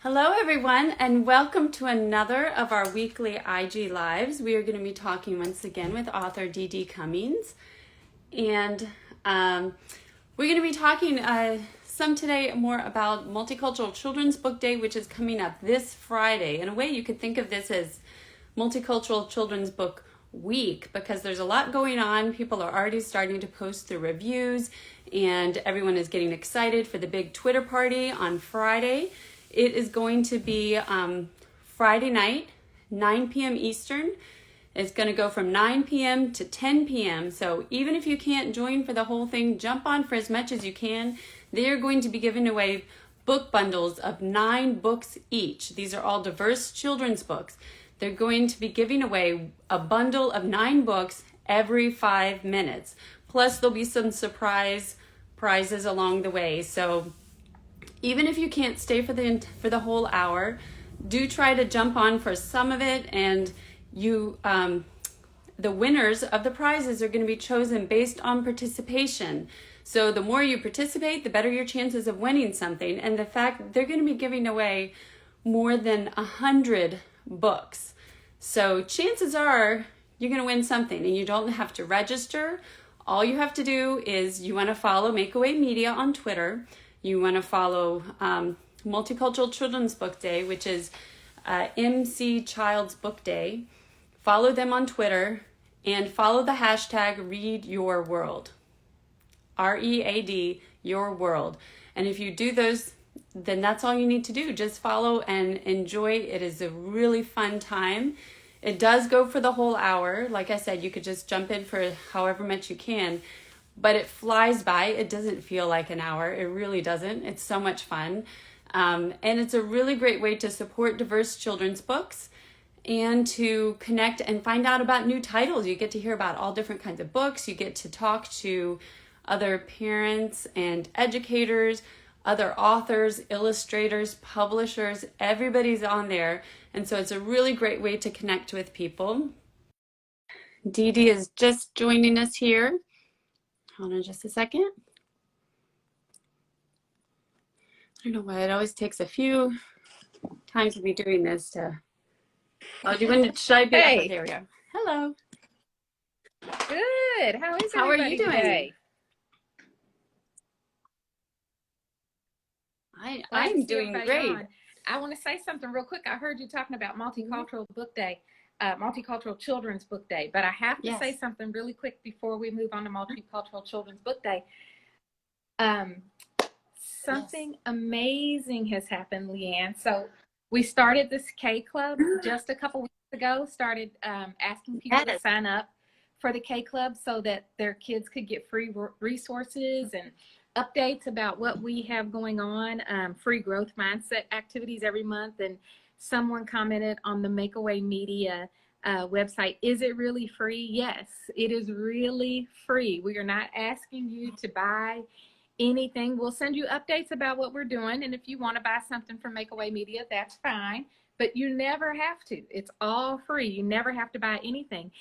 Hello, everyone, and welcome to another of our weekly IG Lives. We are going to be talking once again with author Deedee Cummings, and we're going to be talking some today more about Multicultural Children's Book Day, which is coming up this Friday. In a way, you could think of this as Multicultural Children's Book Week because there's a lot going on. People are already starting to post their reviews, and everyone is getting excited for the big Twitter party on Friday. It is going to be Friday night, 9 p.m. Eastern. It's going to go from 9 p.m. to 10 p.m. So even if you can't join for the whole thing, jump on for as much as you can. They are going to be giving away book bundles of 9 books each. These are all diverse children's books. They're going to be giving away a bundle of 9 books every 5 minutes. Plus, there'll be some surprise prizes along the way. So even if you can't stay for the whole hour, do try to jump on for some of it, and the winners of the prizes are going to be chosen based on participation. So the more you participate, the better your chances of winning something. And the fact they're going to be giving away more than 100 books. So chances are you're going to win something, and you don't have to register. All you have to do is you want to follow Makeaway Media on Twitter. You want to follow Multicultural Children's Book Day, which is MC Child's Book Day. Follow them on Twitter and follow the hashtag #ReadYourWorld. READ, Your World. And if you do those, then that's all you need to do. Just follow and enjoy. It is a really fun time. It does go for the whole hour. Like I said, you could just jump in for however much you can. But it flies by. It doesn't feel like an hour. It really doesn't. It's so much fun. And it's a really great way to support diverse children's books and to connect and find out about new titles. You get to hear about all different kinds of books. You get to talk to other parents and educators, other authors, illustrators, publishers. Everybody's on there. And so it's a really great way to connect with people. Deedee is just joining us here. Hold on just a second. I don't know why it always takes a few times to be doing this to. Oh, do you want to? Should I be? Hey. Oh, there we go. Hello. Good. How are you doing? Today? I'm doing great. On. I want to say something real quick. I heard you talking about Multicultural Book Day. Multicultural Children's Book Day, but I have to say something really quick before we move on to Multicultural Children's Book Day. Something amazing has happened, Leanne. So we started this K Club just a couple weeks ago, started asking people to sign up for the K Club so that their kids could get free resources and updates about what we have going on, free growth mindset activities every month. And someone commented on the Makeaway Media website, is it really free? Yes, it is really free. We are not asking you to buy anything. We'll send you updates about what we're doing. And if you want to buy something from Makeaway Media, that's fine. But you never have to. It's all free. You never have to buy anything.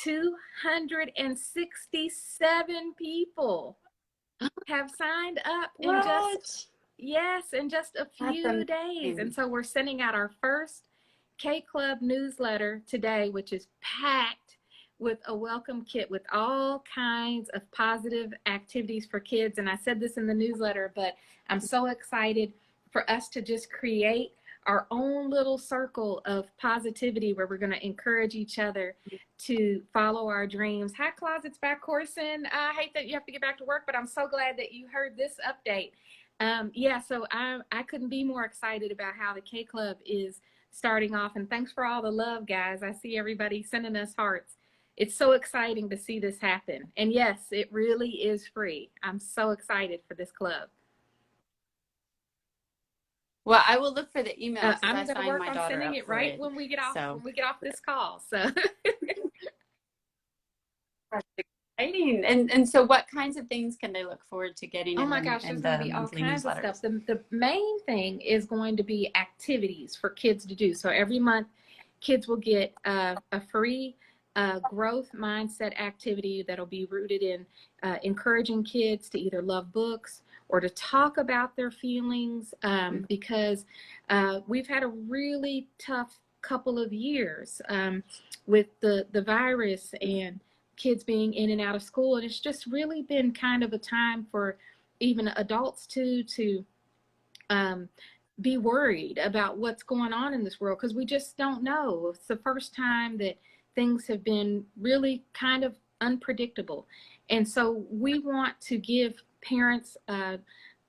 267 people have signed up in just a few days. And so we're sending out our first K Club newsletter today, which is packed with a welcome kit with all kinds of positive activities for kids. And I said this in the newsletter, but I'm so excited for us to just create our own little circle of positivity where we're going to encourage each other to follow our dreams. Hi, Closet's back, Corson. I hate that you have to get back to work, but I'm so glad that you heard this update. So I couldn't be more excited about how the K Club is starting off. And thanks for all the love, guys. I see everybody sending us hearts. It's so exciting to see this happen. And yes, it really is free. I'm so excited for this club. Well, I will look for the email. I'm going to work on sending it right when we get off this call. So exciting. And so what kinds of things can they look forward to getting? Oh my gosh, there's going to be all kinds of stuff. The main thing is going to be activities for kids to do. So every month, kids will get a free growth mindset activity that'll be rooted in encouraging kids to either love books or to talk about their feelings, because we've had a really tough couple of years with the virus and kids being in and out of school. And it's just really been kind of a time for even adults to be worried about what's going on in this world, because we just don't know. It's the first time that things have been really kind of unpredictable. And so we want to give parents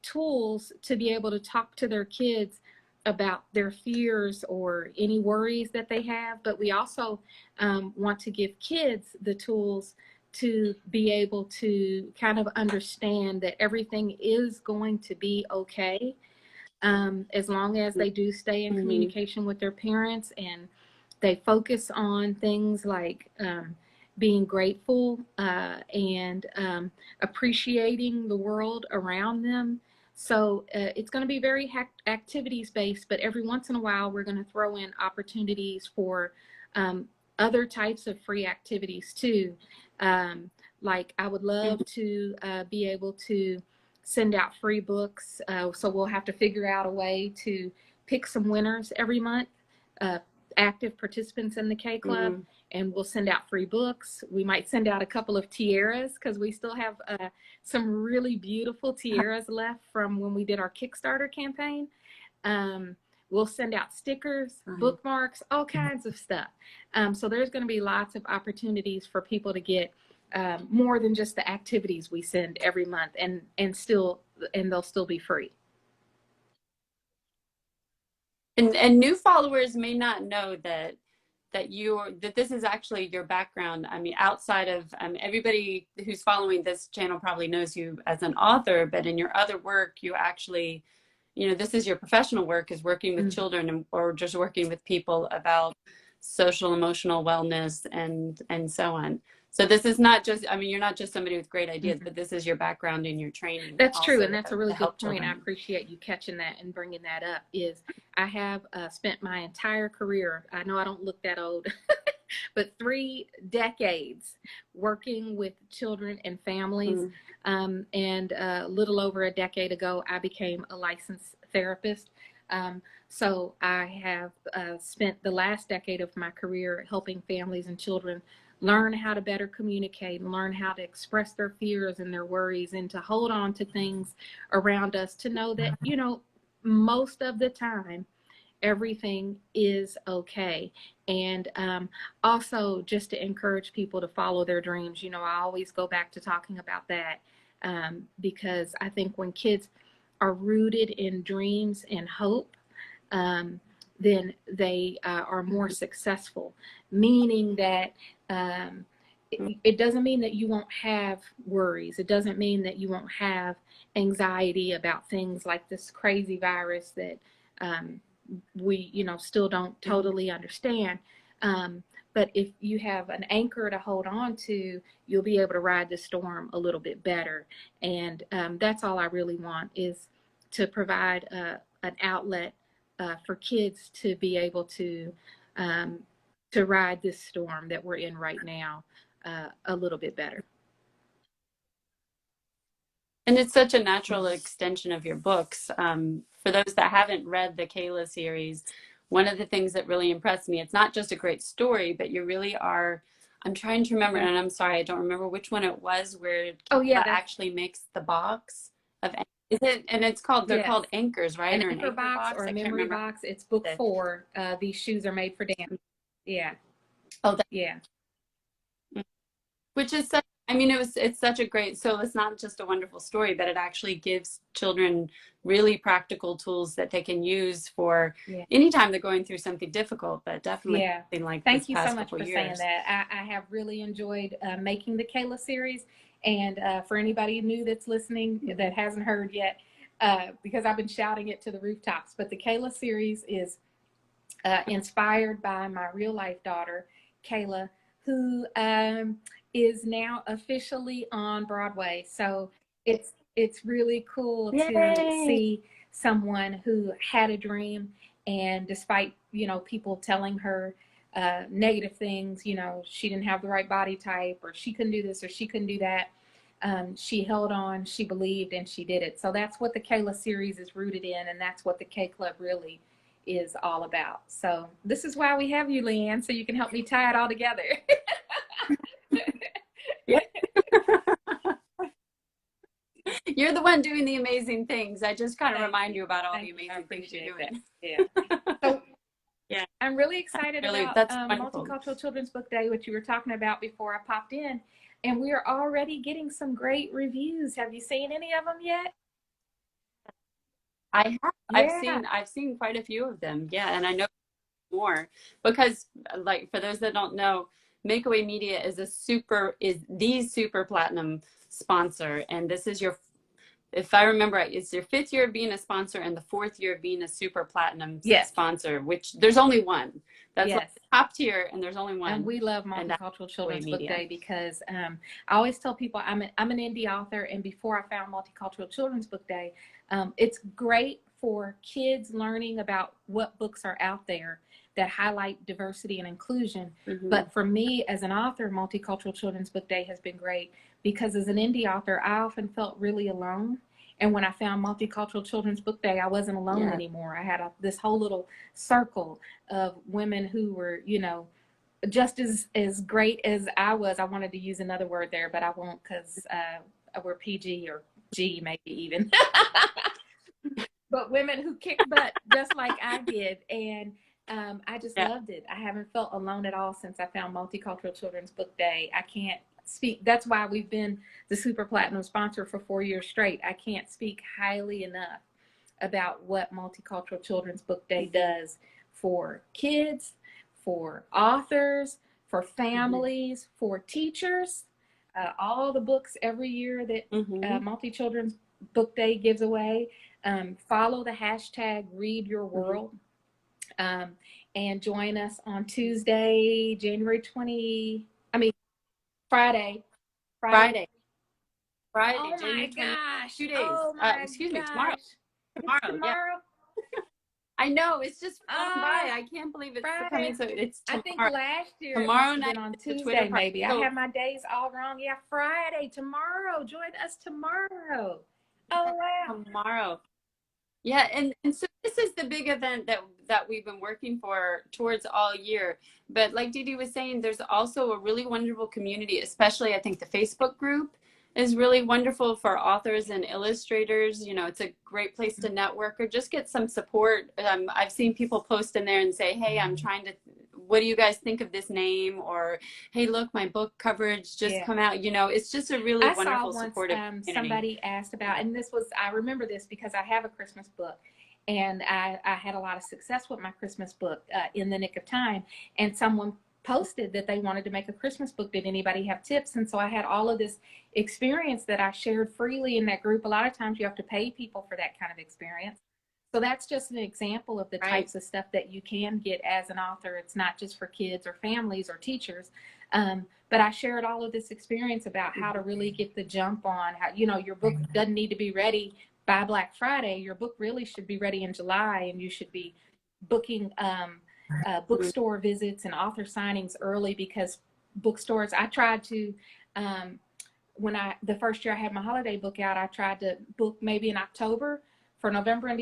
tools to be able to talk to their kids about their fears or any worries that they have. But we also want to give kids the tools to be able to kind of understand that everything is going to be okay, as long as they do stay in communication with their parents and they focus on things like being grateful and appreciating the world around them. So it's going to be very activities based, but every once in a while we're going to throw in opportunities for other types of free activities too. Like I would love to be able to send out free books. So we'll have to figure out a way to pick some winners every month, active participants in the K Club, and we'll send out free books. We might send out a couple of tiaras, because we still have some really beautiful tiaras left from when we did our Kickstarter campaign. We'll send out stickers, bookmarks, all kinds of stuff. So there's going to be lots of opportunities for people to get more than just the activities we send every month, and they'll still be free. And new followers may not know that this is actually your background. I mean, outside of everybody who's following this channel probably knows you as an author, but in your other work, you actually, this is your professional work, is working with children or just working with people about social emotional wellness and so on. So this is not just, you're not just somebody with great ideas, but this is your background in your training. That's true, and that's a really good point. I appreciate you catching that and bringing that up. Is I have spent my entire career, I know I don't look that old, but 3 decades working with children and families. And a little over a decade ago, I became a licensed therapist. So I have spent the last decade of my career helping families and children learn how to better communicate and learn how to express their fears and their worries, and to hold on to things around us, to know that, most of the time, everything is okay. And also just to encourage people to follow their dreams. I always go back to talking about that because I think when kids are rooted in dreams and hope, then they are more successful, meaning that it doesn't mean that you won't have worries. It doesn't mean that you won't have anxiety about things like this crazy virus that we, still don't totally understand. But if you have an anchor to hold on to, you'll be able to ride the storm a little bit better. And that's all I really want, is to provide an outlet for kids to be able to ride this storm that we're in right now a little bit better. And it's such a natural extension of your books. For those that haven't read the Kayla series, one of the things that really impressed me, it's not just a great story, but you really are, I'm trying to remember, and I'm sorry, I don't remember which one it was, where Kayla actually makes the box of, is it, and it's called, they're called anchors, right? An anchor box or a memory box. It's book 4. These shoes are made for dance. Yeah. Oh, yeah. Which is such, it's such a great, so it's not just a wonderful story, but it actually gives children really practical tools that they can use for anytime they're going through something difficult, but definitely something like Thank you so much for saying that. I have really enjoyed making the Kayla series. And for anybody new that's listening that hasn't heard yet, because I've been shouting it to the rooftops, but the Kayla series is inspired by my real life daughter, Kayla, who is now officially on Broadway. So it's really cool to see someone who had a dream, and despite people telling her negative things, she didn't have the right body type, or she couldn't do this or she couldn't do that, she held on, she believed, and she did it. So that's what the Kayla series is rooted in, and that's what the K Club really is all about. So this is why we have you, Leanne, so you can help me tie it all together. You're the one doing the amazing things. I just kind of remind you about all the amazing things you're doing. Yeah. So yeah, I'm really excited about wonderful. Multicultural Children's Book Day, which you were talking about before I popped in. And we are already getting some great reviews. Have you seen any of them yet? I have. Yeah. I've seen quite a few of them. Yeah, and I know more because, like, for those that don't know, Makeaway Media is the super platinum sponsor, and this is your, if I remember right, it's your 5th year of being a sponsor and the 4th year of being a super platinum sponsor, which there's only one. That's like top tier, and there's only one. And we love Multicultural Children's Book Day because I always tell people I'm an indie author, and before I found Multicultural Children's Book Day, it's great for kids learning about what books are out there that highlight diversity and inclusion. But for me as an author, Multicultural Children's Book Day has been great because as an indie author, I often felt really alone. And when I found Multicultural Children's Book Day, I wasn't alone anymore. I had this whole little circle of women who were, you know, just as great as I was. I wanted to use another word there, but I won't because we're PG or G maybe even. But women who kicked butt just like I did. And I just loved it. I haven't felt alone at all since I found Multicultural Children's Book Day. I can't speak. That's why we've been the Super Platinum sponsor for 4 years straight. I can't speak highly enough about what Multicultural Children's Book Day does for kids, for authors, for families, for teachers. All the books every year that Multi-Children's Book Day gives away. Follow the hashtag Read Your World. And join us on Tuesday, Friday. Friday, Oh January my gosh. 2 days. Oh my excuse gosh. me, tomorrow. Yeah. I know, it's just flown by. I can't believe it's Friday. coming. So it's tomorrow. I think last year tomorrow it must have night been on Tuesday maybe. I have my days all wrong. Yeah, Friday, tomorrow. Join us tomorrow. Oh wow. Tomorrow. Yeah, and so this is the big event that we've been working towards all year. But like Deedee was saying, there's also a really wonderful community, especially I think the Facebook group is really wonderful for authors and illustrators. You know, it's a great place to network or just get some support. I've seen people post in there and say, hey, I'm trying to, what do you guys think of this name? Or, hey, look, my book coverage just come out. You know, it's just a really wonderful, supportive community. Somebody asked about, and I remember this because I have a Christmas book. And I had a lot of success with my Christmas book in the nick of time. And someone posted that they wanted to make a Christmas book. Did anybody have tips? And so I had all of this experience that I shared freely in that group. A lot of times you have to pay people for that kind of experience. So that's just an example of the types of stuff that you can get as an author. It's not just for kids or families or teachers. But I shared all of this experience about how to really get the jump on how, you know, your book doesn't need to be ready by Black Friday. Your book really should be ready in July, and you should be booking bookstore visits and author signings early, because bookstores, I tried to, the first year I had my holiday book out, I tried to book maybe in October for November and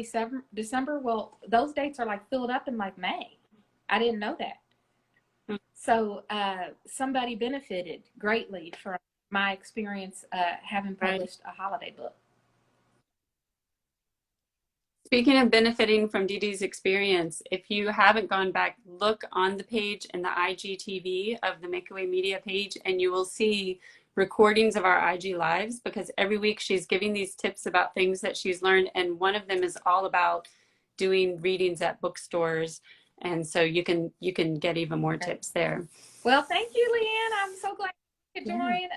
December. Well, those dates are like filled up in like May. I didn't know that. So somebody benefited greatly from my experience having published a holiday book. Speaking of benefiting from Deedee's experience, if you haven't gone back, look on the page in the IGTV of the Makeaway Media page, and you will see recordings of our IG lives, because every week she's giving these tips about things that she's learned, and one of them is all about doing readings at bookstores, and so you can get even more tips there. Well, thank you, Leanne. I'm so glad you could join.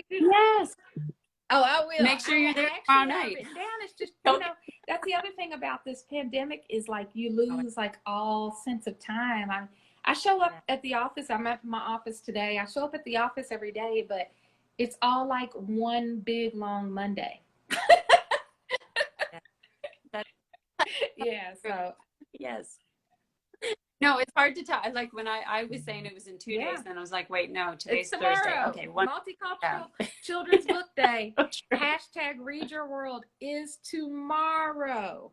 Yes. Oh, I will. Make sure you're there tomorrow night. Down. It's just, you know, that's the other thing about this pandemic is like you lose like all sense of time. I show up at the office. I'm at my office today. I show up at the office every day, but it's all like one big long Monday. Yeah. So yes. No, it's hard to tell. Like when I was saying it was in 2 days, Yeah. then I was like, wait, no, It's today's Thursday. tomorrow. Okay, one. Yeah. Multicultural Children's Book Day. So true. Hashtag Read Your World is tomorrow.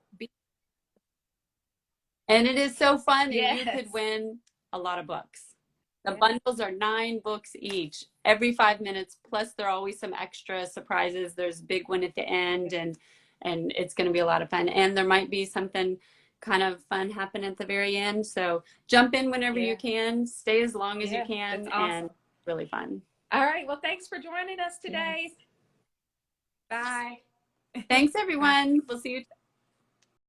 And it is so fun, and you Yes. could win a lot of books. The bundles are 9 books each, every 5 minutes. Plus, there are always some extra surprises. There's a big one at the end, and it's going to be a lot of fun. And there might be something kind of fun happen at the very end. So jump in whenever you can. Stay as long as you That's can, and awesome. really fun. All right. Well, thanks for joining us today. Yes. Bye. Thanks, Bye. everyone. We'll see you.